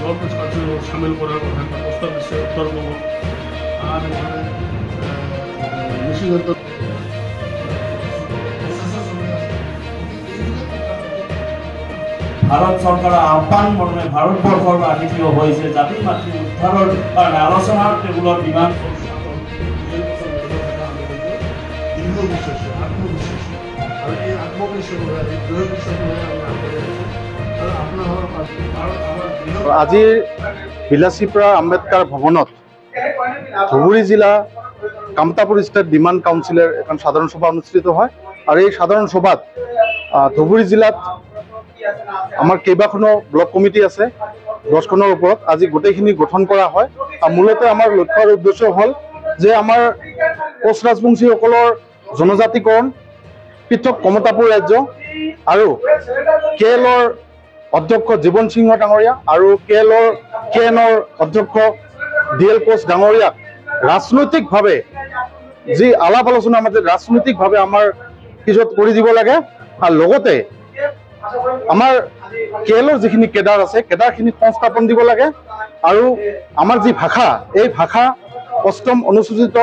সব কাজে সামিল কৰাৰ কথা একটা প্ৰস্তাব দিচ্ছে উত্তৰবঙ্গ আৰ এখানে নিষিদ্ধ ভাৰত সৰকাৰেৰ আহ্বান মৰ্মে ভাৰতবৰ্ষৰ ৰাজনীতিও হৈছে জাতি মাতৃ উদ্ধাৰৰ কাৰণে আলোচনাৰ টেবুলৰ বিমান আজিৰ বিলাসীপাৰা আম্বেদকাৰ ভৱনত ধুবুৰী জিলা কামতাপুৰ ষ্টেট ডিমাণ্ড কাউন্সিলৰ এখন সাধাৰণ সভা অনুষ্ঠিত হয় আৰু এই সাধাৰণ সভাত ধুবুৰী জিলাত আমাৰ কেইবাখনো ব্লক কমিটি আছে 10খনৰ ওপৰত আজি গোটেইখিনি গঠন কৰা হয় আৰু মূলতে আমাৰ লক্ষ্য আৰু উদ্দেশ্য হ'ল যে আমাৰ কোচ ৰাজবংশীসকলৰ জনজাতিকৰণ পৃথক কমতাপুৰ ৰাজ্য আৰু কেএলৰ অধ্যক্ষ জীৱন সিংহ ডাঙৰীয়া আৰু কেএনৰ অধ্যক্ষ ডিএল কোচ ডাঙৰীয়াক ৰাজনৈতিকভাৱে যি আলাপ আলোচনাৰ মাজত ৰাজনৈতিকভাৱে আমাৰ পিছত কৰি দিব লাগে আৰু লগতে আমাৰ কেএলৰ যিখিনি কেডাৰ আছে কেডাৰখিনি সংস্থাপন দিব লাগে আৰু আমাৰ যি ভাষা এই ভাষা অষ্টম অনুসূচিত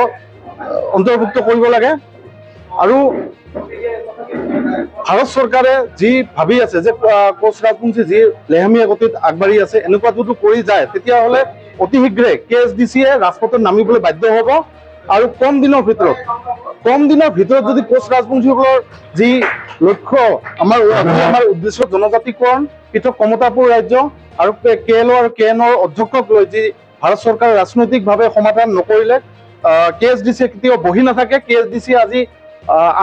অন্তৰ্ভুক্ত কৰিব লাগে আৰু ভাৰত চৰকাৰে যি ভাবি আছে যে কোচ ৰাজবংশী যি লেহেমীয়া গতিত আগবাঢ়ি আছে এনেকুৱা যদি কৰি যায় তেতিয়াহ'লে অতি শীঘ্ৰে KSDCয়ে ৰাজপথত নামিবলৈ বাধ্য হ'ব আৰু কম দিনৰ ভিতৰত যদি কোচ ৰাজবংশীসকলৰ যি লক্ষ্য আমাৰ উদ্দেশ্য জনজাতিকৰণ পৃথক কমতাপুৰ ৰাজ্য আৰু কেএলৰ আৰু কেএনৰ অধ্যক্ষক লৈ যি ভাৰত চৰকাৰে ৰাজনৈতিকভাৱে সমাধান নকৰিলে KSDCয়ে কেতিয়াও বহি নাথাকে KSDCয়ে আজি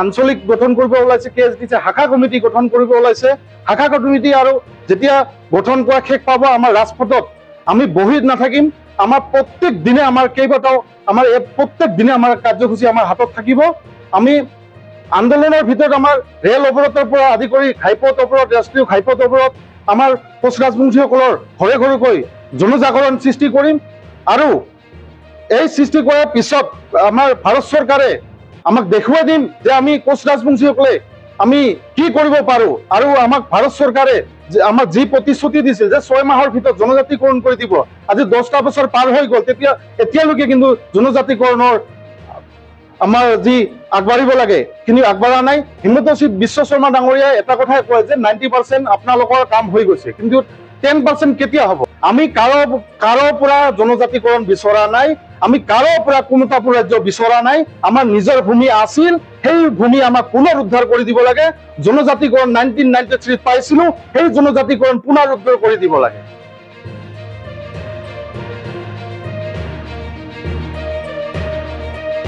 আঞ্চলিক গঠন কৰিব ওলাইছে KSDCয়ে শাখা কমিটি গঠন কৰিব ওলাইছে শাখা কমিটি আৰু যেতিয়া গঠন কৰা শেষ পাব আমাৰ ৰাজপথত আমি বহি নাথাকিম আমাৰ প্ৰত্যেক দিনে আমাৰ কেইবাটাও আমাৰ প্ৰত্যেক দিনে আমাৰ কাৰ্যসূচী আমাৰ হাতত থাকিব আমি আন্দোলনৰ ভিতৰত আমাৰ ৰেল অৱৰোধৰ পৰা আদি কৰি ঘাইপথ অৱৰোধ ৰাষ্ট্ৰীয় ঘাইপথ অৱৰোধ আমাৰ কোচ ৰাজবংশীসকলৰ ঘৰে ঘৰকৈ জনজাগৰণ সৃষ্টি কৰিম আৰু এই সৃষ্টি কৰাৰ পিছত আমাৰ ভাৰত চৰকাৰে আমাক দেখুৱাই দিম যে আমি কোচ ৰাজবংশীসকলে আমি কি কৰিব পাৰো আৰু আমাক ভাৰত চৰকাৰে আমাক যি প্ৰতিশ্ৰুতি দিছিল যে 6 মাহৰ ভিতৰত জনজাতিকৰণ কৰি দিব আজি 10টা বছৰ পাৰ হৈ গ'ল এতিয়ালৈকে কিন্তু জনজাতিকৰণৰ আমাৰ যি আগবাঢ়িব লাগে কিন্তু আগবাঢ়া নাই হিমন্ত বিশ্ব শৰ্মা ডাঙৰীয়াই এটা কথাই কয় যে 90% আপোনালোকৰ কাম হৈ গৈছে কিন্তু 10% কেতিয়া হ'ব আমি কাৰো পৰা জনজাতিকৰণ বিচৰা নাই আমি কাৰো পৰা কমতাপুৰ ৰাজ্য বিচৰা নাই আমাৰ নিজৰ ভূমি আছিল সেই ভূমি আমাক পুনৰ উদ্ধাৰ কৰি দিব লাগে জনজাতিকৰণ 1993 পাইছিলো সেই জনজাতিকৰণ পুনৰ উদ্ধাৰ কৰি দিব লাগে।